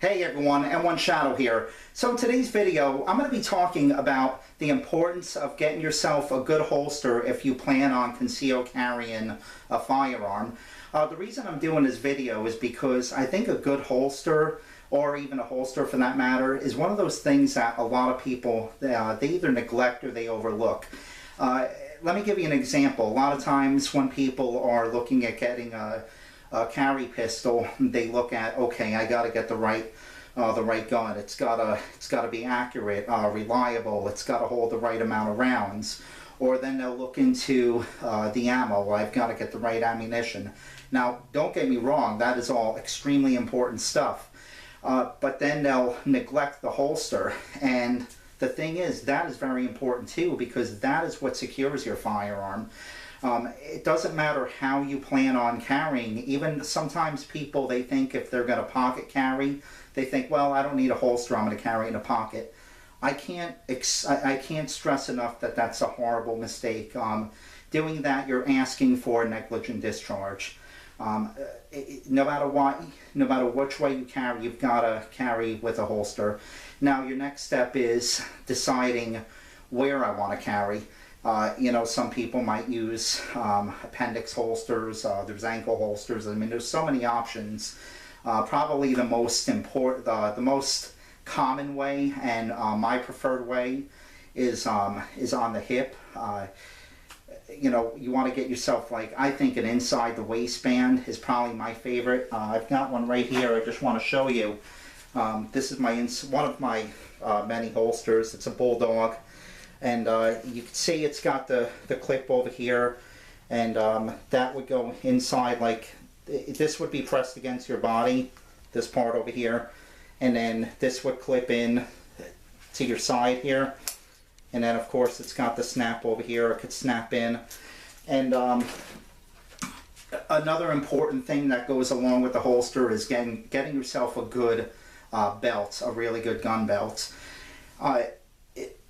Hey everyone, M1 Shadow here. So in today's video, I'm going to be talking about the importance of getting yourself a good holster if you plan on concealed carrying a firearm. The reason I'm doing this video is because I think a good holster, or even a holster for that matter, is one of those things that a lot of people, they either neglect or they overlook. Let me give you an example. A lot of times when people are looking at getting a carry pistol, they look at, okay, I got to get the right gun. It's gotta be accurate, reliable. It's got to hold the right amount of rounds. Or then they'll look into the ammo. I've got to get the right ammunition. Now, don't get me wrong, that is all extremely important stuff. But then they'll neglect the holster. And the thing is, that is very important too, because that is what secures your firearm. It doesn't matter how you plan on carrying. Even sometimes people, they think if they're going to pocket carry, they think, well, I don't need a holster, I'm going to carry in a pocket. I can't stress enough that that's a horrible mistake. Doing that, you're asking for negligent discharge. No matter what, no matter which way you carry, you've got to carry with a holster. Now, your next step is deciding where I want to carry. You know, some people might use appendix holsters, there's ankle holsters. I mean, there's so many options. Probably the most important, the most common way, and my preferred way, is on the hip. You know, you want to get yourself, like, I think an inside the waistband is probably my favorite. I've got one right here. I just want to show you. This is one of my many holsters. It's a Bulldog. And you can see it's got the clip over here, and that would go inside, like this would be pressed against your body, this part over here, and then this would clip in to your side here, and then of course it's got the snap over here. It could snap in. And another important thing that goes along with the holster is getting yourself a good belt, a really good gun belt.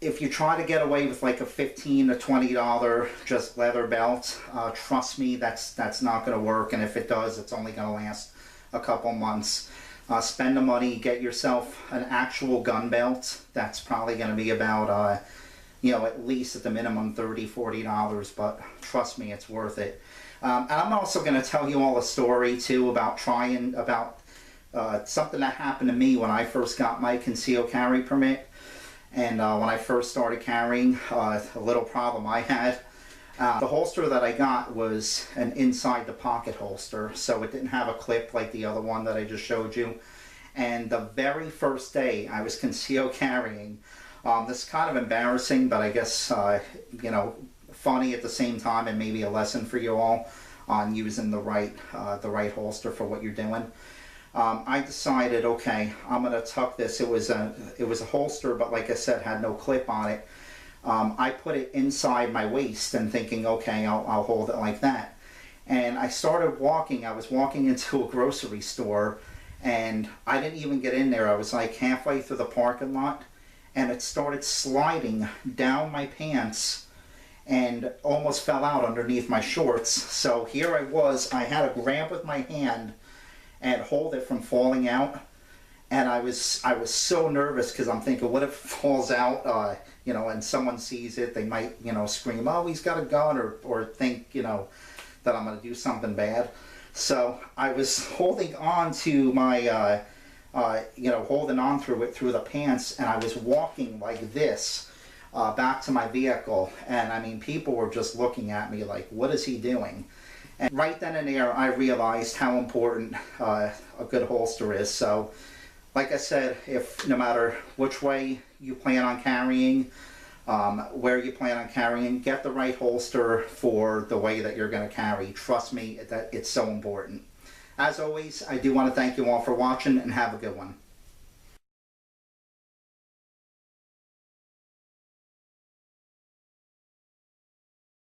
If you try to get away with like a $15 to $20 just leather belt, trust me, that's not going to work. And if it does, it's only going to last a couple months. Spend the money, get yourself an actual gun belt. That's probably going to be about, you know, at least at the minimum $30, $40. But trust me, it's worth it. And I'm also going to tell you all a story too about something that happened to me when I first got my concealed carry permit. And when I first started carrying, a little problem I had. The holster that I got was an inside the pocket holster, so it didn't have a clip like the other one that I just showed you. And the very first day I was concealed carrying, this is kind of embarrassing, but I guess, you know, funny at the same time, and maybe a lesson for you all on using the right holster for what you're doing. I decided, okay, I'm going to tuck this. It was a holster, but like I said, had no clip on it. I put it inside my waist and thinking, okay, I'll hold it like that. And I started walking. I was walking into a grocery store, and I didn't even get in there. I was like halfway through the parking lot, and it started sliding down my pants and almost fell out underneath my shorts. So here I was. I had to grab with my hand and hold it from falling out. And I was so nervous, because I'm thinking, what if it falls out, you know, and someone sees it, they might, you know, scream, oh, he's got a gun, or think, you know, that I'm going to do something bad. So I was holding on to my, you know, holding on through the pants, and I was walking like this back to my vehicle. And I mean, people were just looking at me like, what is he doing? And right then and there, I realized how important a good holster is. So, like I said, no matter which way you plan on carrying, where you plan on carrying, get the right holster for the way that you're going to carry. Trust me, that it's so important. As always, I do want to thank you all for watching, and have a good one.